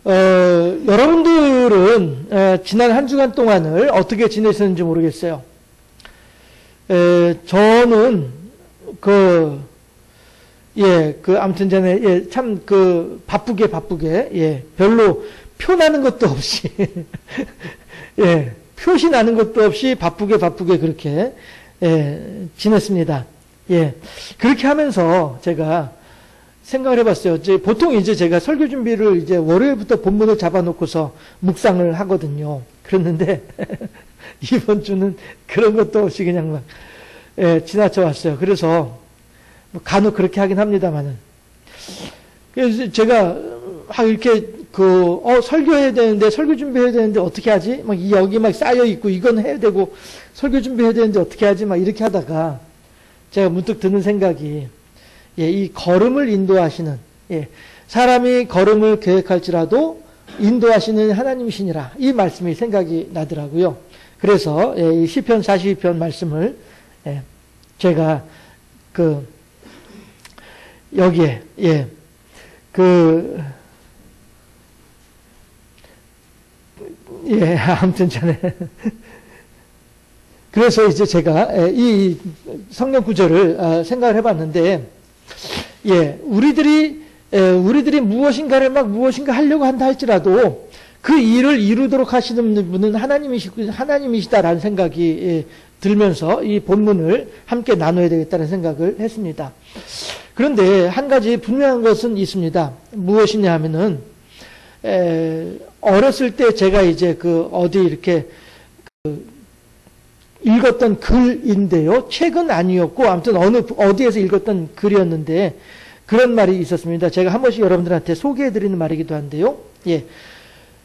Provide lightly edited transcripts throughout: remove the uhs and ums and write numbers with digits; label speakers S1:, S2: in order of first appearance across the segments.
S1: 여러분들은 지난 한 주간 동안을 어떻게 지내셨는지 모르겠어요. 저는 아무튼 전에 참 바쁘게 별로 표 나는 것도 없이 표시 나는 것도 없이 바쁘게 그렇게 지냈습니다. 그렇게 하면서 제가 생각을 해봤어요. 보통 이제 제가 설교 준비를 이제 월요일부터 본문을 잡아놓고서 묵상을 하거든요. 그랬는데 이번 주는 그런 것도 없이 그냥 막 지나쳐 왔어요. 그래서 간혹 그렇게 하긴 합니다만은. 그래서 제가 막 이렇게 설교해야 되는데, 설교 준비해야 되는데 어떻게 하지? 여기 막 쌓여 있고 이건 해야 되고 설교 준비해야 되는데 어떻게 하지? 막 이렇게 하다가 제가 문득 드는 생각이, 이 걸음을 인도하시는, 사람이 걸음을 계획할지라도 인도하시는 하나님이시니라. 이 말씀이 생각이 나더라고요. 그래서 이 시편 42편 말씀을 제가 여기에 아무튼 전에 그래서 이제 제가 이 성경 구절을 생각을 해봤는데, 우리들이 무엇인가를 무엇인가 하려고 한다 할지라도 그 일을 이루도록 하시는 분은 하나님이시다라는 생각이 들면서 이 본문을 함께 나눠야 되겠다는 생각을 했습니다. 그런데 한 가지 분명한 것은 있습니다. 무엇이냐 하면은, 어렸을 때 제가 이제 어디 이렇게 읽었던 글인데요. 책은 아니었고, 아무튼 어디에서 읽었던 글이었는데, 그런 말이 있었습니다. 제가 한 번씩 여러분들한테 소개해드리는 말이기도 한데요.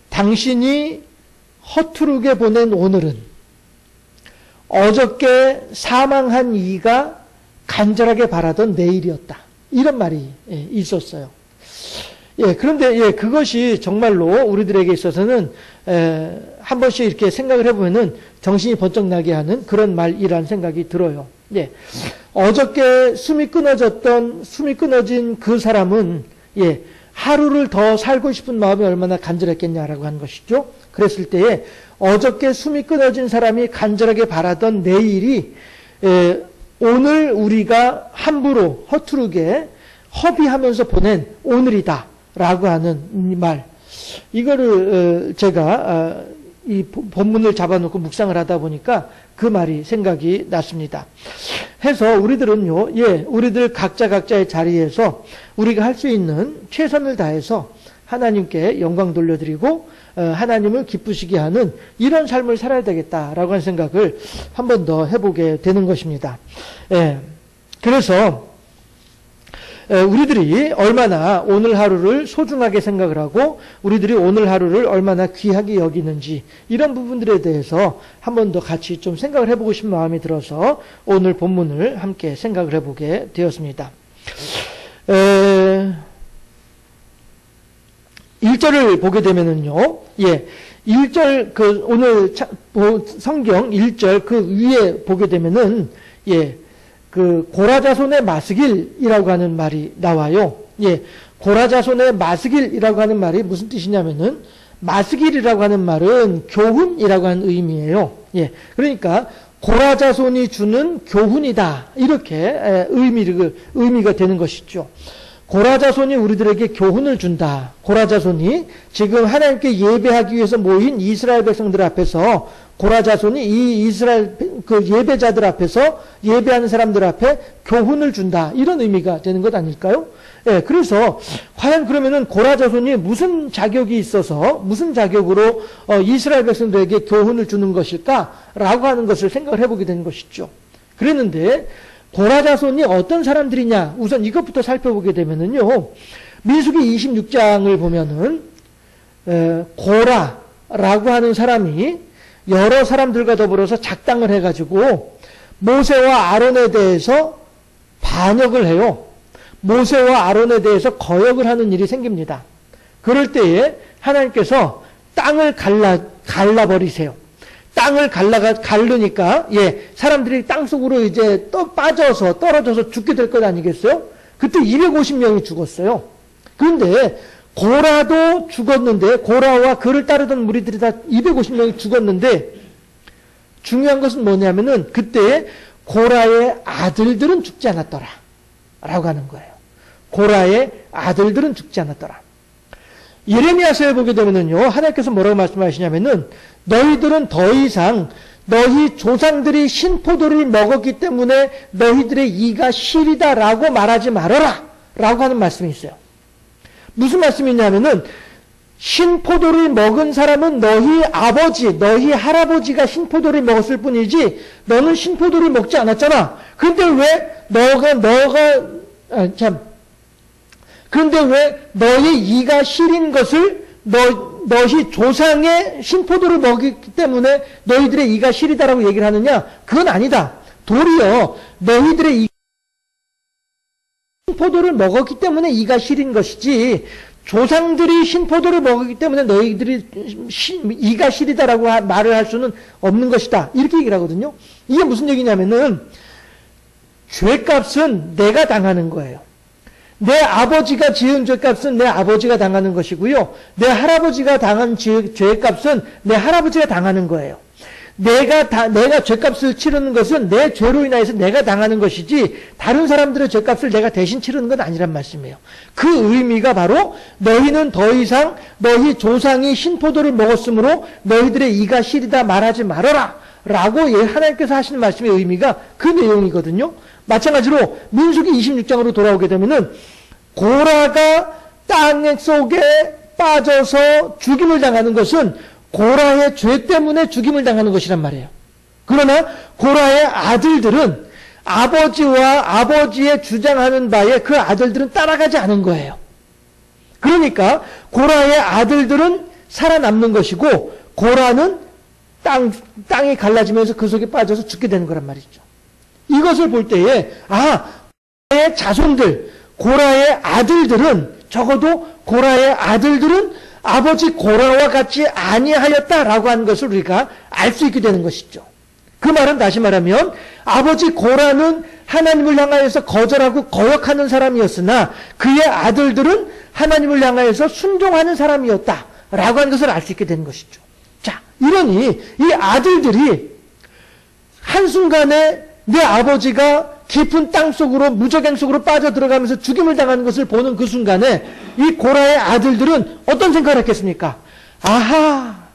S1: 당신이 허투루게 보낸 오늘은 어저께 사망한 이가 간절하게 바라던 내일이었다. 이런 말이 있었어요. 그런데 그것이 정말로 우리들에게 있어서는 한 번씩 이렇게 생각을 해보면은 정신이 번쩍 나게 하는 그런 말이라는 생각이 들어요. 어저께 숨이 끊어진 그 사람은 하루를 더 살고 싶은 마음이 얼마나 간절했겠냐라고 하는 것이죠. 그랬을 때에 어저께 숨이 끊어진 사람이 간절하게 바라던 내일이 오늘 우리가 함부로 허투루게 허비하면서 보낸 오늘이다 라고 하는 말, 이거를 제가 이 본문을 잡아놓고 묵상을 하다 보니까 그 말이 생각이 났습니다. 해서 우리들은요, 우리들 각자의 자리에서 우리가 할 수 있는 최선을 다해서 하나님께 영광 돌려드리고 하나님을 기쁘시게 하는 이런 삶을 살아야 되겠다라고 하는 생각을 한 번 더 해보게 되는 것입니다. 그래서 우리들이 얼마나 오늘 하루를 소중하게 생각을 하고 우리들이 오늘 하루를 얼마나 귀하게 여기는지, 이런 부분들에 대해서 한 번 더 같이 좀 생각을 해보고 싶은 마음이 들어서 오늘 본문을 함께 생각을 해보게 되었습니다. 1절을 보게 되면은요, 1절 오늘 성경 1절 위에 보게 되면은 고라자손의 마스길이라고 하는 말이 나와요. 고라자손의 마스길이라고 하는 말이 무슨 뜻이냐면은, 마스길이라고 하는 말은 교훈이라고 하는 의미예요. 그러니까 고라자손이 주는 교훈이다, 이렇게 의미가 되는 것이죠. 고라자손이 우리들에게 교훈을 준다. 고라자손이 지금 하나님께 예배하기 위해서 모인 이스라엘 백성들 앞에서, 고라자손이 이 이스라엘 예배자들 앞에서, 예배하는 사람들 앞에 교훈을 준다, 이런 의미가 되는 것 아닐까요? 그래서 과연 그러면은 고라자손이 무슨 자격이 있어서, 무슨 자격으로 이스라엘 백성들에게 교훈을 주는 것일까라고 하는 것을 생각을 해보게 되는 것이죠. 그랬는데 고라자손이 어떤 사람들이냐, 우선 이것부터 살펴보게 되면은요, 민수기 26장을 보면은 고라라고 하는 사람이 여러 사람들과 더불어서 작당을 해가지고 모세와 아론에 대해서 반역을 해요. 모세와 아론에 대해서 거역을 하는 일이 생깁니다. 그럴 때에 하나님께서 땅을 갈라버리세요. 땅을 갈르니까, 사람들이 땅 속으로 이제 떨어져서 죽게 될 것 아니겠어요? 그때 250명이 죽었어요. 그런데 고라도 죽었는데, 고라와 그를 따르던 무리들이 다 250명이 죽었는데, 중요한 것은 뭐냐면은 그때 고라의 아들들은 죽지 않았더라 라고 하는 거예요. 고라의 아들들은 죽지 않았더라. 예레미야서에 보게 되면은요, 하나님께서 뭐라고 말씀하시냐면은 너희들은 더 이상 너희 조상들이 신포도를 먹었기 때문에 너희들의 이가 시리다라고 말하지 말아라 라고 하는 말씀이 있어요. 무슨 말씀이냐면은 신포도를 먹은 사람은 너희 아버지, 너희 할아버지가 신포도를 먹었을 뿐이지 너는 신포도를 먹지 않았잖아. 그런데 왜 그런데 왜 너희 이가 시린 것을 너희 조상의 신포도를 먹었기 때문에 너희들의 이가 시리다라고 얘기를 하느냐? 그건 아니다. 도리어 너희들의 신포도를 먹었기 때문에 이가 시린 것이지 조상들이 신포도를 먹었기 때문에 너희들이 이가 시리다라고 말을 할 수는 없는 것이다. 이렇게 얘기를 하거든요. 이게 무슨 얘기냐면은 죄값은 내가 당하는 거예요. 내 아버지가 지은 죄값은 내 아버지가 당하는 것이고요. 내 할아버지가 당한 죄값은 내 할아버지가 당하는 거예요. 내가 죄값을 치르는 것은 내 죄로 인하여서 내가 당하는 것이지 다른 사람들의 죄값을 내가 대신 치르는 건 아니란 말씀이에요. 그 의미가 바로 너희는 더 이상 너희 조상이 신포도를 먹었으므로 너희들의 이가 시리다 말하지 말아라 라고 하나님께서 하시는 말씀의 의미가 그 내용이거든요. 마찬가지로 민수기 26장으로 돌아오게 되면은 고라가 땅 속에 빠져서 죽임을 당하는 것은 고라의 죄 때문에 죽임을 당하는 것이란 말이에요. 그러나 고라의 아들들은 아버지와 아버지의 주장하는 바에 그 아들들은 따라가지 않은 거예요. 그러니까 고라의 아들들은 살아남는 것이고 고라는 땅이 갈라지면서 그 속에 빠져서 죽게 되는 거란 말이죠. 이것을 볼 때에 고라의 자손들, 고라의 아들들은 적어도 고라의 아들들은 아버지 고라와 같이 아니하였다라고 하는 것을 우리가 알 수 있게 되는 것이죠. 그 말은 다시 말하면 아버지 고라는 하나님을 향하여서 거절하고 거역하는 사람이었으나 그의 아들들은 하나님을 향하여서 순종하는 사람이었다라고 하는 것을 알 수 있게 되는 것이죠. 자, 이러니 이 아들들이 한순간에 내 아버지가 깊은 땅 속으로 무적행 속으로 빠져들어가면서 죽임을 당하는 것을 보는 그 순간에 이 고라의 아들들은 어떤 생각을 했겠습니까? 아하,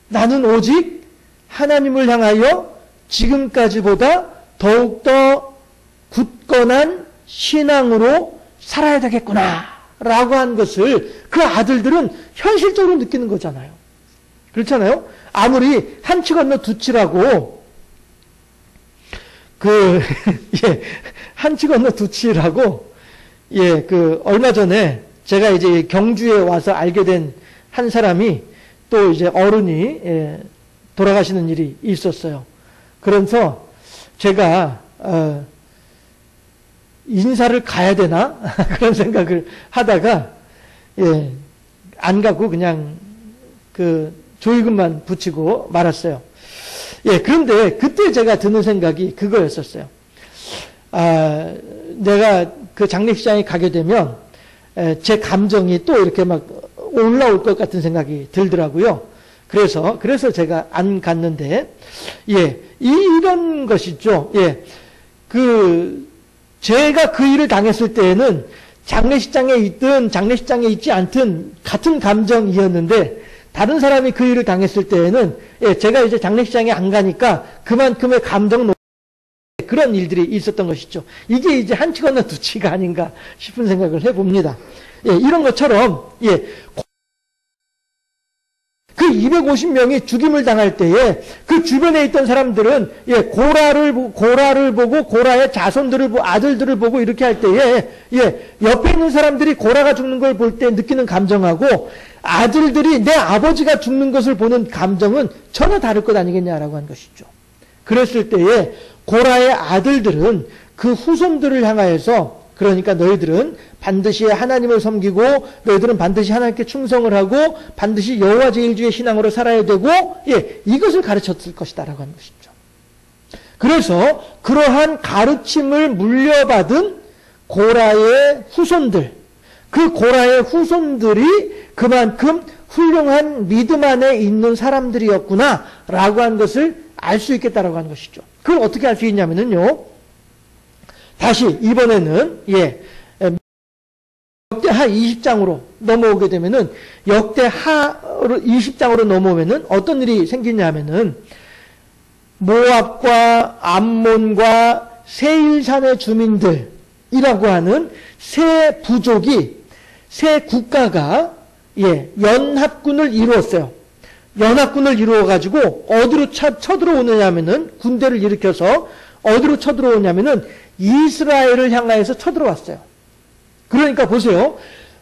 S1: 나는 오직 하나님을 향하여 지금까지보다 더욱더 굳건한 신앙으로 살아야 되겠구나 라고 한 것을 그 아들들은 현실적으로 느끼는 거잖아요. 그렇잖아요? 아무리 한 치 건너 두 치라고 한 치 건너 두 치라고, 얼마 전에 제가 이제 경주에 와서 알게 된 한 사람이 또 이제 어른이, 돌아가시는 일이 있었어요. 그래서 제가, 인사를 가야 되나? 그런 생각을 하다가, 안 가고 그냥 조의금만 붙이고 말았어요. 그런데 그때 제가 드는 생각이 그거였었어요. 내가 그 장례식장에 가게 되면 제 감정이 또 이렇게 막 올라올 것 같은 생각이 들더라고요. 그래서 제가 안 갔는데, 이런 것이죠. 제가 그 일을 당했을 때에는 장례식장에 있든 장례식장에 있지 않든 같은 감정이었는데, 다른 사람이 그 일을 당했을 때에는 제가 이제 장례식장에 안 가니까 그만큼의 감정 그런 일들이 있었던 것이죠. 이게 이제 한 치거나 두 치가 아닌가 싶은 생각을 해봅니다. 이런 것처럼 그 250명이 죽임을 당할 때에 그 주변에 있던 사람들은 고라를 보고 고라의 자손들을 보고 아들들을 보고 이렇게 할 때에 옆에 있는 사람들이 고라가 죽는 걸 볼 때 느끼는 감정하고 아들들이 내 아버지가 죽는 것을 보는 감정은 전혀 다를 것 아니겠냐라고 한 것이죠. 그랬을 때에 고라의 아들들은 그 후손들을 향하여서, 그러니까 너희들은 반드시 하나님을 섬기고 너희들은 반드시 하나님께 충성을 하고 반드시 여호와 제일주의 신앙으로 살아야 되고 이것을 가르쳤을 것이다라고 하는 것이죠. 그래서 그러한 가르침을 물려받은 고라의 후손들, 그 고라의 후손들이 그만큼 훌륭한 믿음 안에 있는 사람들이었구나 라고 하는 것을 알 수 있겠다라고 하는 것이죠. 그걸 어떻게 알 수 있냐면요, 다시 이번에는 역대하 20장으로 넘어오게 되면은, 역대하 20장으로 넘어오면은 어떤 일이 생기냐면은, 모압과 암몬과 세일산의 주민들이라고 하는 세 부족이, 세 국가가 연합군을 이루었어요. 연합군을 이루어가지고 어디로 쳐들어오느냐면은, 군대를 일으켜서 어디로 쳐들어오냐면은 이스라엘을 향하여서 쳐들어왔어요. 그러니까 보세요.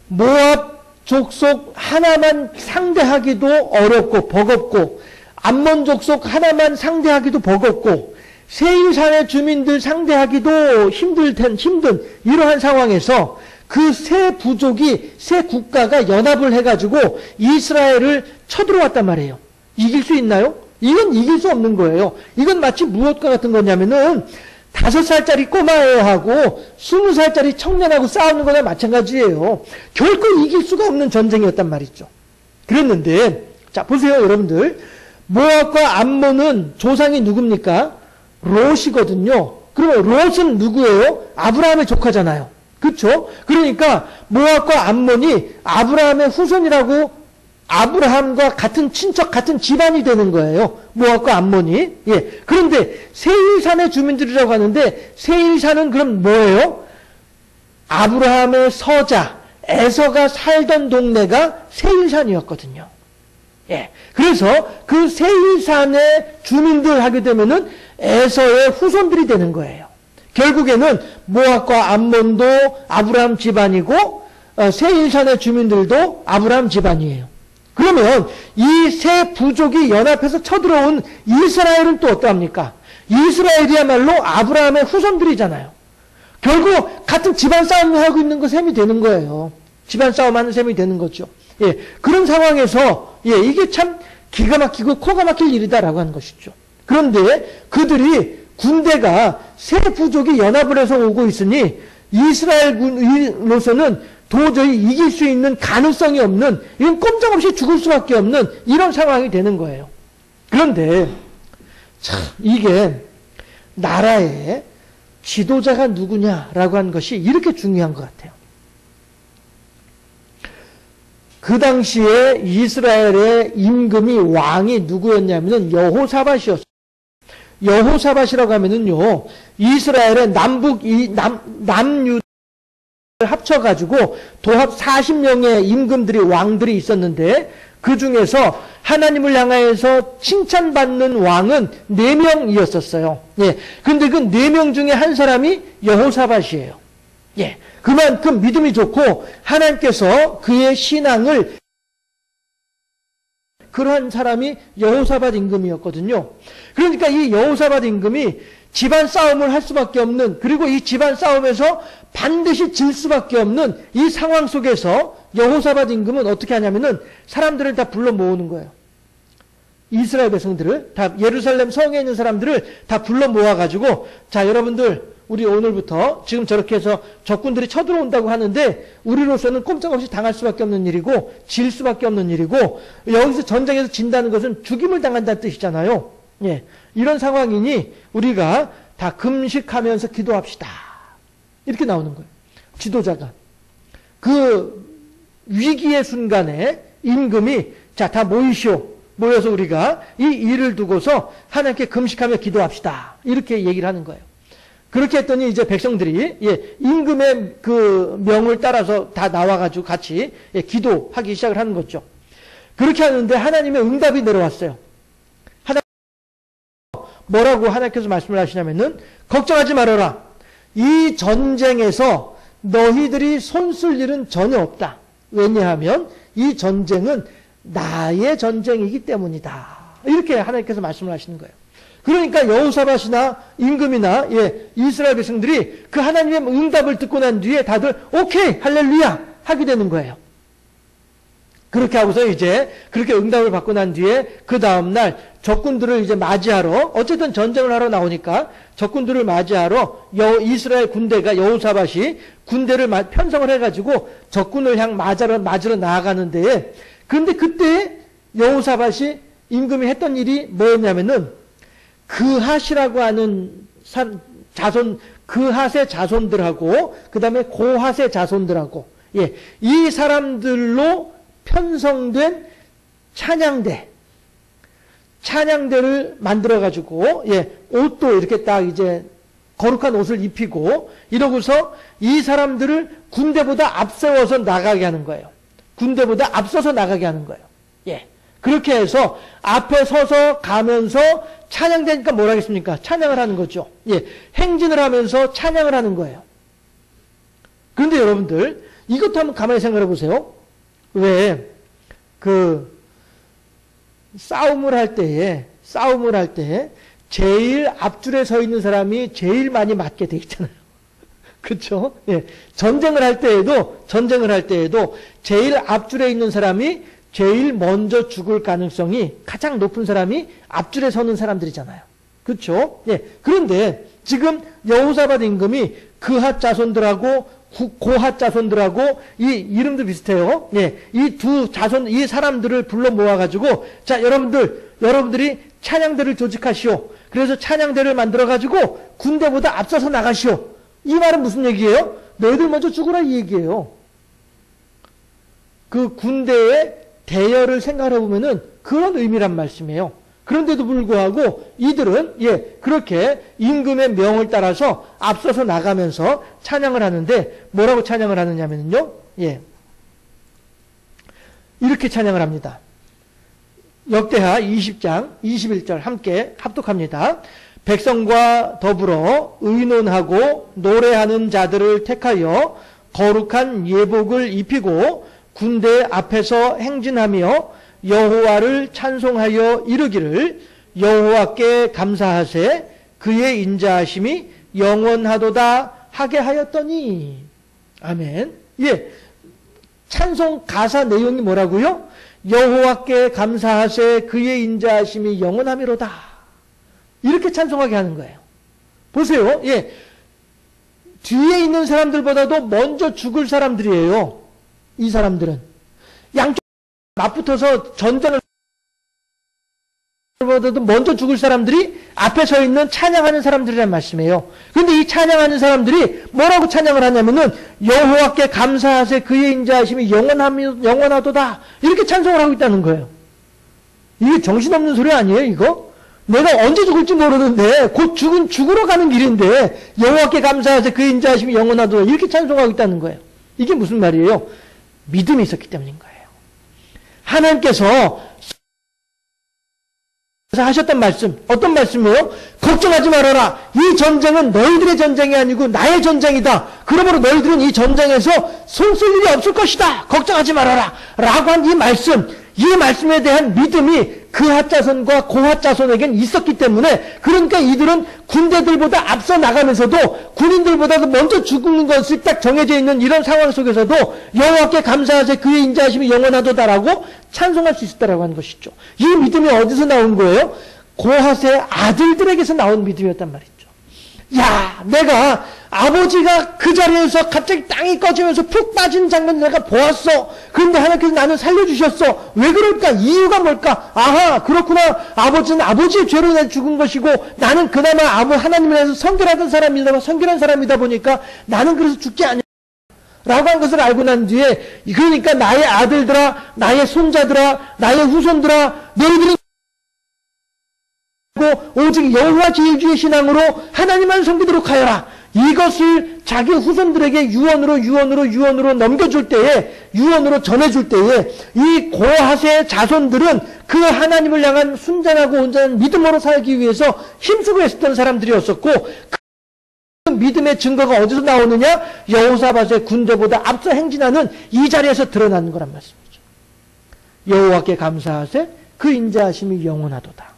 S1: 모압 족속 하나만 상대하기도 어렵고 버겁고, 암몬 족속 하나만 상대하기도 버겁고, 세일산의 주민들 상대하기도 힘든 이러한 상황에서 그 세 부족이, 세 국가가 연합을 해가지고 이스라엘을 쳐들어왔단 말이에요. 이길 수 있나요? 이건 이길 수 없는 거예요. 이건 마치 무엇과 같은 거냐면은 5살짜리 꼬마애하고 20살짜리 청년하고 싸우는 거나 마찬가지예요. 결코 이길 수가 없는 전쟁이었단 말이죠. 그랬는데, 자, 보세요, 여러분들. 모압과 암몬은 조상이 누굽니까? 롯이거든요. 그러면 롯은 누구예요? 아브라함의 조카잖아요. 그렇죠? 그러니까 모압과 암몬이 아브라함의 후손이라고, 아브라함과 같은 친척, 같은 집안이 되는 거예요. 모압과 암몬이. 그런데 세일산의 주민들이라고 하는데, 세일산은 그럼 뭐예요? 아브라함의 서자, 에서가 살던 동네가 세일산이었거든요. 그래서 그 세일산의 주민들 하게 되면은 에서의 후손들이 되는 거예요. 결국에는 모압과 암몬도 아브라함 집안이고, 세일산의 주민들도 아브라함 집안이에요. 그러면 이 세 부족이 연합해서 쳐들어온 이스라엘은 또 어떠합니까? 이스라엘이야말로 아브라함의 후손들이잖아요. 결국 같은 집안 싸움을 하고 있는 셈이 되는 거예요. 집안 싸움하는 셈이 되는 거죠. 그런 상황에서 이게 참 기가 막히고 코가 막힐 일이다라고 하는 것이죠. 그런데 그들이, 군대가 세 부족이 연합을 해서 오고 있으니 이스라엘로서는 도저히 이길 수 있는 가능성이 없는, 이건 꼼짝없이 죽을 수밖에 없는 이런 상황이 되는 거예요. 그런데 참 이게 나라의 지도자가 누구냐라고 하는 것이 이렇게 중요한 것 같아요. 그 당시에 이스라엘의 임금이, 왕이 누구였냐면은 여호사밧이었어요. 여호사밧이라고 하면은요, 이스라엘의 남유다를 합쳐가지고 도합 40명의 임금들이, 왕들이 있었는데, 그 중에서 하나님을 향하여서 칭찬받는 왕은 4명이었었어요. 근데 그 4명 중에 한 사람이 여호사밧이에요. 그만큼 믿음이 좋고 하나님께서 그의 신앙을, 그러한 사람이 여호사밧 임금이었거든요. 그러니까 이 여호사밧 임금이 집안 싸움을 할 수밖에 없는, 그리고 이 집안 싸움에서 반드시 질 수밖에 없는 이 상황 속에서 여호사밧 임금은 어떻게 하냐면은 사람들을 다 불러 모으는 거예요. 이스라엘 백성들을 다, 예루살렘 성에 있는 사람들을 다 불러 모아가지고, 자, 여러분들 우리 오늘부터 지금 저렇게 해서 적군들이 쳐들어온다고 하는데 우리로서는 꼼짝없이 당할 수밖에 없는 일이고 질 수밖에 없는 일이고, 여기서 전쟁에서 진다는 것은 죽임을 당한다는 뜻이잖아요. 이런 상황이니 우리가 다 금식하면서 기도합시다. 이렇게 나오는 거예요. 지도자가. 그 위기의 순간에 임금이, 자, 다 모이시오. 모여서 우리가 이 일을 두고서 하나님께 금식하며 기도합시다. 이렇게 얘기를 하는 거예요. 그렇게 했더니 이제 백성들이 임금의 그 명을 따라서 다 나와가지고 같이 기도하기 시작을 하는 거죠. 그렇게 하는데 하나님의 응답이 내려왔어요. 뭐라고 하나님께서 말씀을 하시냐면은, 걱정하지 말아라. 이 전쟁에서 너희들이 손쓸 일은 전혀 없다. 왜냐하면 이 전쟁은 나의 전쟁이기 때문이다. 이렇게 하나님께서 말씀을 하시는 거예요. 그러니까 여호사밧이나 임금이나 이스라엘 백성들이 그 하나님의 응답을 듣고 난 뒤에 다들 오케이 할렐루야 하게 되는 거예요. 그렇게 하고서 이제 그렇게 응답을 받고 난 뒤에 그 다음날 적군들을 이제 맞이하러, 어쨌든 전쟁을 하러 나오니까 적군들을 맞이하러 이스라엘 군대가, 여호사밧이 군대를 편성을 해가지고 적군을 맞으러 나아가는데, 그런데 그때 여호사밧이 임금이 했던 일이 뭐였냐면은 그핫이라고 하는 자손, 그핫의 자손들하고 그 다음에 고핫의 자손들하고, 예, 이 사람들로 편성된 찬양대를 만들어가지고, 예, 옷도 이렇게 딱 이제 거룩한 옷을 입히고, 이러고서 이 사람들을 군대보다 앞세워서 나가게 하는 거예요. 군대보다 앞서서 나가게 하는 거예요. 예. 그렇게 해서 앞에 서서 가면서 찬양대니까 뭘 하겠습니까? 찬양을 하는 거죠. 예. 행진을 하면서 찬양을 하는 거예요. 그런데 여러분들, 이것도 한번 가만히 생각해 보세요. 왜, 싸움을 할 때에, 제일 앞줄에 서 있는 사람이 제일 많이 맞게 돼 있잖아요. 그쵸? 예. 전쟁을 할 때에도, 제일 앞줄에 있는 사람이 제일 먼저 죽을 가능성이 가장 높은 사람이 앞줄에 서는 사람들이잖아요. 그쵸? 예. 그런데 지금 여호사밧 임금이 그핫 자손들하고 고핫 자손들하고 이 이름도 비슷해요. 예. 이 두 자손, 이 사람들을 불러 모아가지고, 자, 여러분들이 찬양대를 조직하시오. 그래서 찬양대를 만들어가지고 군대보다 앞서서 나가시오. 이 말은 무슨 얘기예요? 너희들 먼저 죽으라 이 얘기예요. 그 군대의 대열을 생각해 보면은 그런 의미란 말씀이에요. 그런데도 불구하고 이들은, 예, 그렇게 임금의 명을 따라서 앞서서 나가면서 찬양을 하는데, 뭐라고 찬양을 하느냐면요, 예, 이렇게 찬양을 합니다. 역대하 20장 21절 함께 합독합니다. 백성과 더불어 의논하고 노래하는 자들을 택하여 거룩한 예복을 입히고 군대 앞에서 행진하며 여호와를 찬송하여 이르기를 여호와께 감사하세 그의 인자하심이 영원하도다 하게 하였더니. 아멘. 예, 찬송 가사 내용이 뭐라고요? 여호와께 감사하세 그의 인자하심이 영원하미로다. 이렇게 찬송하게 하는 거예요. 보세요. 예, 뒤에 있는 사람들보다도 먼저 죽을 사람들이에요. 이 사람들은 양쪽 맞붙어서 전쟁을 보다도 먼저 죽을 사람들이 앞에 서 있는 찬양하는 사람들이란 말씀이에요. 그런데 이 찬양하는 사람들이 뭐라고 찬양을 하냐면은 여호와께 감사하세 그의 인자하심이 영원하도다 이렇게 찬송을 하고 있다는 거예요. 이게 정신없는 소리 아니에요 이거? 내가 언제 죽을지 모르는데 곧 죽으러 가는 길인데 여호와께 감사하세 그의 인자하심이 영원하도다 이렇게 찬송하고 있다는 거예요. 이게 무슨 말이에요? 믿음이 있었기 때문인 거예요. 하나님께서 하셨던 말씀, 어떤 말씀이에요? 걱정하지 말아라. 이 전쟁은 너희들의 전쟁이 아니고 나의 전쟁이다. 그러므로 너희들은 이 전쟁에서 손 쓸 일이 없을 것이다. 걱정하지 말아라. 라고 한 이 말씀에 대한 믿음이 그핫 자손과 고핫 자손에겐 있었기 때문에, 그러니까 이들은 군대들보다 앞서 나가면서도 군인들보다도 먼저 죽는 것이 딱 정해져 있는 이런 상황 속에서도 여호와께 감사하세 그의 인자하심이 영원하도다라고 찬송할 수 있었다라고 하는 것이죠. 이 믿음이 어디서 나온 거예요? 고핫의 아들들에게서 나온 믿음이었단 말이죠. 야, 내가 아버지가 그 자리에서 갑자기 땅이 꺼지면서 푹 빠진 장면을 내가 보았어. 그런데 하나님께서 나는 살려주셨어. 왜 그럴까? 이유가 뭘까? 아하, 그렇구나. 아버지는 아버지의 죄로 내 죽은 것이고 나는 그나마 하나님을 위해서 선결한 사람이다 보니까 나는 그래서 죽지 않냐 라고 한 것을 알고 난 뒤에, 그러니까 나의 아들들아, 나의 손자들아, 나의 후손들아, 너희들은 오직 여호와 제일주의 신앙으로 하나님만 섬기도록 하여라. 이것을 자기 후손들에게 유언으로 넘겨줄 때에, 유언으로 전해줄 때에 이 고핫의 자손들은 그 하나님을 향한 순전하고 온전한 믿음으로 살기 위해서 힘쓰고 있었던 사람들이었었고, 그 믿음의 증거가 어디서 나오느냐? 여호사밧의 군대보다 앞서 행진하는 이 자리에서 드러나는 거란 말씀이죠. 여호와께 감사하세 그 인자하심이 영원하도다.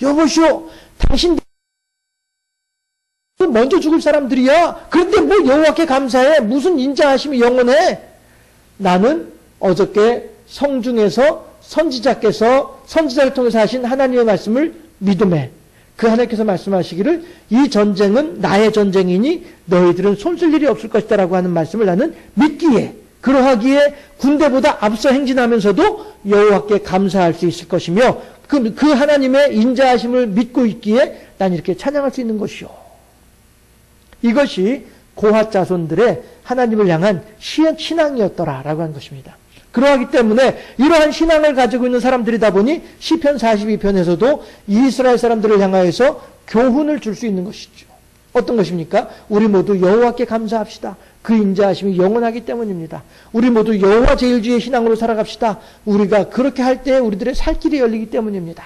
S1: 여보시오, 당신 먼저 죽을 사람들이야. 그런데 뭐 여호와께 감사해? 무슨 인자하심이 영원해? 나는 어저께 성중에서 선지자를 통해서 하신 하나님의 말씀을 믿음에 그 하나님께서 말씀하시기를 이 전쟁은 나의 전쟁이니 너희들은 손쓸 일이 없을 것이다 라고 하는 말씀을 나는 믿기에 그러하기에 군대보다 앞서 행진하면서도 여호와께 감사할 수 있을 것이며 그 하나님의 인자하심을 믿고 있기에 난 이렇게 찬양할 수 있는 것이요. 이것이 고핫 자손들의 하나님을 향한 신앙이었더라라고 하는 것입니다. 그러하기 때문에 이러한 신앙을 가지고 있는 사람들이다 보니 시편 42편에서도 이스라엘 사람들을 향하여서 교훈을 줄 수 있는 것이죠. 어떤 것입니까? 우리 모두 여호와께 감사합시다. 그 인자하심이 영원하기 때문입니다. 우리 모두 여호와 제일주의 신앙으로 살아갑시다. 우리가 그렇게 할 때 우리들의 살 길이 열리기 때문입니다.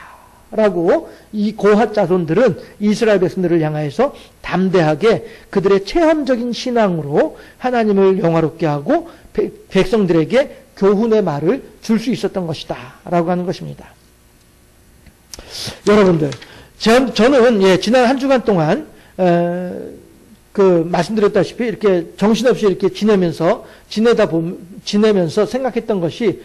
S1: 라고 이 고핫 자손들은 이스라엘 백성들을 향하여서 담대하게 그들의 체험적인 신앙으로 하나님을 영화롭게 하고 백성들에게 교훈의 말을 줄 수 있었던 것이다 라고 하는 것입니다. 여러분들 저는 지난 한 주간 동안 말씀드렸다시피 이렇게 정신없이 이렇게 지내면서 생각했던 것이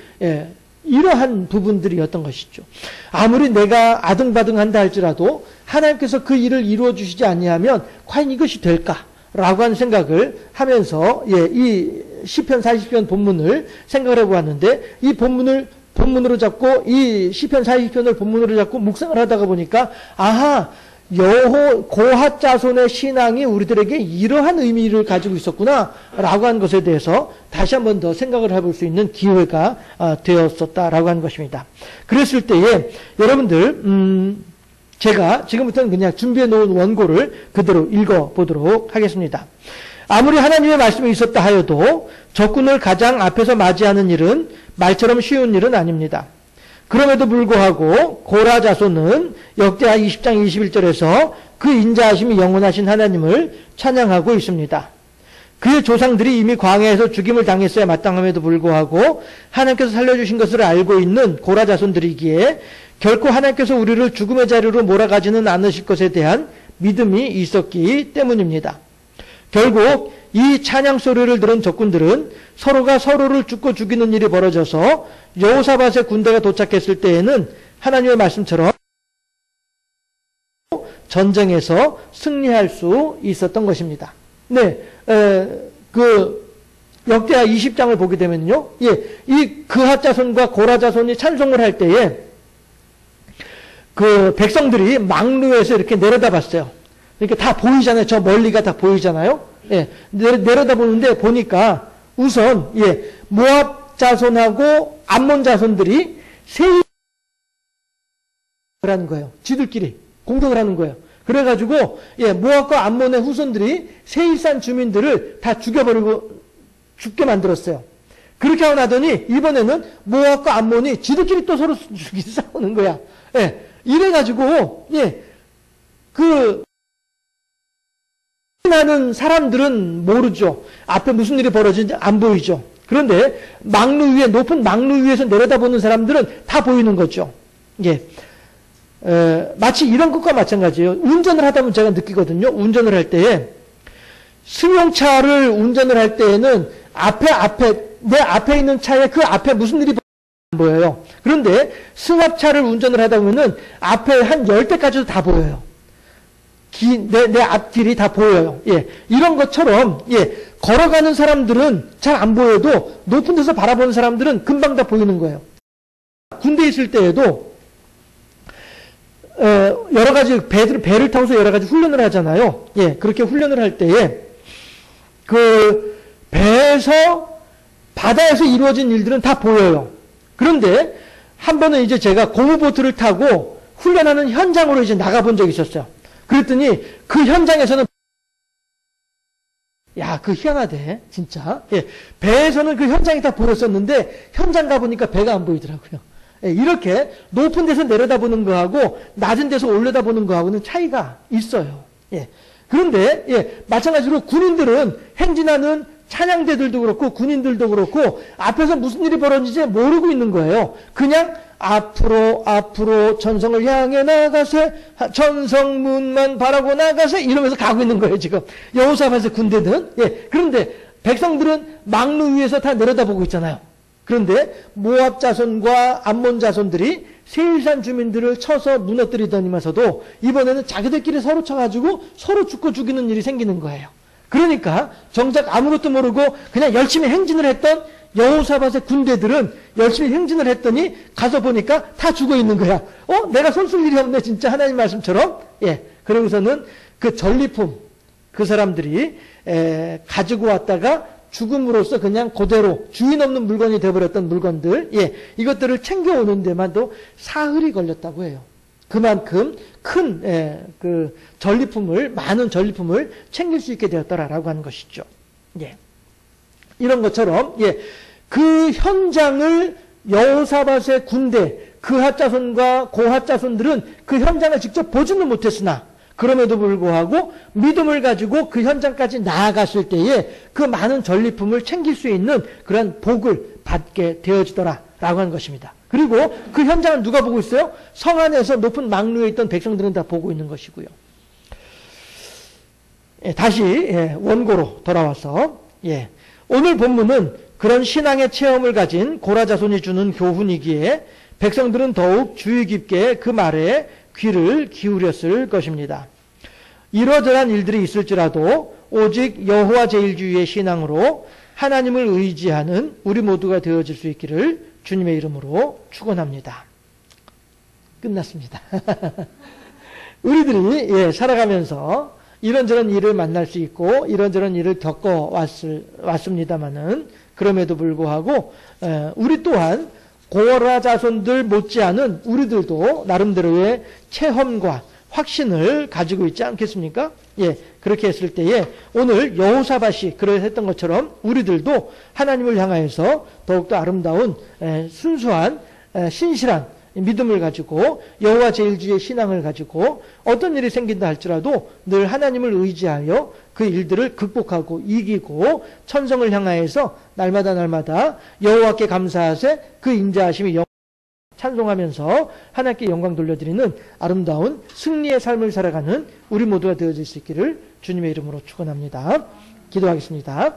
S1: 이러한 부분들이었던 것이죠. 아무리 내가 아등바등한다 할지라도 하나님께서 그 일을 이루어 주시지 아니하면 과연 이것이 될까라고 하는 생각을 하면서 이 시편 40편 본문을 생각을 해보았는데 이 본문으로 잡고 이 시편 40편을 본문으로 잡고 묵상을 하다가 보니까 고핫 자손의 신앙이 우리들에게 이러한 의미를 가지고 있었구나 라고 하는 것에 대해서 다시 한 번 더 생각을 해볼 수 있는 기회가 되었었다라고 하는 것입니다. 그랬을 때에 여러분들 제가 지금부터는 그냥 준비해 놓은 원고를 그대로 읽어보도록 하겠습니다. 아무리 하나님의 말씀이 있었다 하여도 적군을 가장 앞에서 맞이하는 일은 말처럼 쉬운 일은 아닙니다. 그럼에도 불구하고 고라 자손은 역대하 20장 21절에서 그 인자하심이 영원하신 하나님을 찬양하고 있습니다. 그의 조상들이 이미 광야에서 죽임을 당했어야 마땅함에도 불구하고 하나님께서 살려주신 것을 알고 있는 고라 자손들이기에 결코 하나님께서 우리를 죽음의 자리로 몰아가지는 않으실 것에 대한 믿음이 있었기 때문입니다. 결국 이 찬양 소리를 들은 적군들은 서로가 서로를 쫓고 죽이는 일이 벌어져서 여호사밧의 군대가 도착했을 때에는 하나님의 말씀처럼 전쟁에서 승리할 수 있었던 것입니다. 역대하 20장을 보게 되면요, 이 그핫 자손과 고라 자손이 찬송을 할 때에 그 백성들이 망루에서 이렇게 내려다봤어요. 이렇게 다 보이잖아요. 저 멀리가 다 보이잖아요. 내려다 보는데 보니까 우선 모압 자손하고 암몬 자손들이 세일을 하는 거예요. 지들끼리 공격을 하는 거예요. 그래가지고 모압과 암몬의 후손들이 세일산 주민들을 다 죽게 만들었어요. 그렇게 하고 나더니 이번에는 모압과 암몬이 지들끼리 또 서로 싸우는 거야. 이래가지고 나는 사람들은 모르죠. 앞에 무슨 일이 벌어지는지 안 보이죠. 그런데 높은 망루 위에서 내려다보는 사람들은 다 보이는 거죠. 마치 이런 것과 마찬가지예요. 운전을 하다 보면 제가 느끼거든요. 운전을 할 때에 승용차를 운전을 할 때에는 내 앞에 있는 차에 그 앞에 무슨 일이 안 보여요. 그런데 승합차를 운전을 하다 보면은 앞에 한 10대까지도 다 보여요. 내 앞길이 다 보여요. 이런 것처럼, 걸어가는 사람들은 잘 안 보여도 높은 데서 바라보는 사람들은 금방 다 보이는 거예요. 군대에 있을 때에도, 여러 가지 배를 타고서 여러 가지 훈련을 하잖아요. 그렇게 훈련을 할 때에, 배에서, 바다에서 이루어진 일들은 다 보여요. 그런데, 한 번은 이제 제가 고무보트를 타고 훈련하는 현장으로 이제 나가본 적이 있었어요. 그랬더니 그 현장에서는 그 희한하대 진짜. 배에서는 그 현장이 다 보였었는데 현장 가보니까 배가 안 보이더라고요. 이렇게 높은 데서 내려다보는 거하고 낮은 데서 올려다보는 거하고는 차이가 있어요. 그런데 마찬가지로 군인들은 행진하는 찬양대들도 그렇고 군인들도 그렇고 앞에서 무슨 일이 벌어지는지 모르고 있는 거예요. 그냥 앞으로 전성을 향해 나가세, 전성문만 바라고 나가세, 이러면서 가고 있는 거예요, 지금. 여호사밧의 군대는. 그런데 백성들은 망루 위에서 다 내려다보고 있잖아요. 그런데 모압 자손과 암몬 자손들이 세일산 주민들을 쳐서 무너뜨리더니면서도 이번에는 자기들끼리 서로 쳐가지고 서로 죽고 죽이는 일이 생기는 거예요. 그러니까 정작 아무것도 모르고 그냥 열심히 행진을 했던 여호사밧의 군대들은 열심히 행진을 했더니 가서 보니까 다 죽어 있는 거야. 내가 손 쓸 일이 없네 진짜 하나님 말씀처럼. 예, 그러고서는 그 전리품 그 사람들이 가지고 왔다가 죽음으로써 그냥 그대로 주인 없는 물건이 되어버렸던 물건들, 예, 이것들을 챙겨오는 데만도 사흘이 걸렸다고 해요. 그만큼 큰 그 전리품을 많은 전리품을 챙길 수 있게 되었더라라고 하는 것이죠. 예, 이런 것처럼 그 현장을 여호사밧의 군대 그핫 자손과 고핫 자손들은 그 현장을 직접 보지는 못했으나 그럼에도 불구하고 믿음을 가지고 그 현장까지 나아갔을 때에 그 많은 전리품을 챙길 수 있는 그런 복을 받게 되어지더라 라고 하는 것입니다. 그리고 그 현장을 누가 보고 있어요? 성 안에서 높은 망루에 있던 백성들은 다 보고 있는 것이고요. 다시 원고로 돌아와서 오늘 본문은 그런 신앙의 체험을 가진 고라 자손이 주는 교훈이기에 백성들은 더욱 주의 깊게 그 말에 귀를 기울였을 것입니다. 이러저러한 일들이 있을지라도 오직 여호와 제일주의의 신앙으로 하나님을 의지하는 우리 모두가 되어질 수 있기를 주님의 이름으로 축원합니다. 끝났습니다. 우리들이 살아가면서 이런저런 일을 만날 수 있고 이런저런 일을 겪어왔습니다마는 그럼에도 불구하고 우리 또한 고라 자손들 못지않은 우리들도 나름대로의 체험과 확신을 가지고 있지 않겠습니까? 그렇게 했을 때에 오늘 여호사밧이 그랬던 것처럼 우리들도 하나님을 향하여서 더욱더 아름다운 순수한 신실한 믿음을 가지고 여호와 제일주의 신앙을 가지고 어떤 일이 생긴다 할지라도 늘 하나님을 의지하여 그 일들을 극복하고 이기고 천성을 향하여서 날마다 여호와께 감사하세 그 인자하심이 찬송하면서 하나님께 영광 돌려드리는 아름다운 승리의 삶을 살아가는 우리 모두가 되어질 수 있기를 주님의 이름으로 축원합니다. 기도하겠습니다.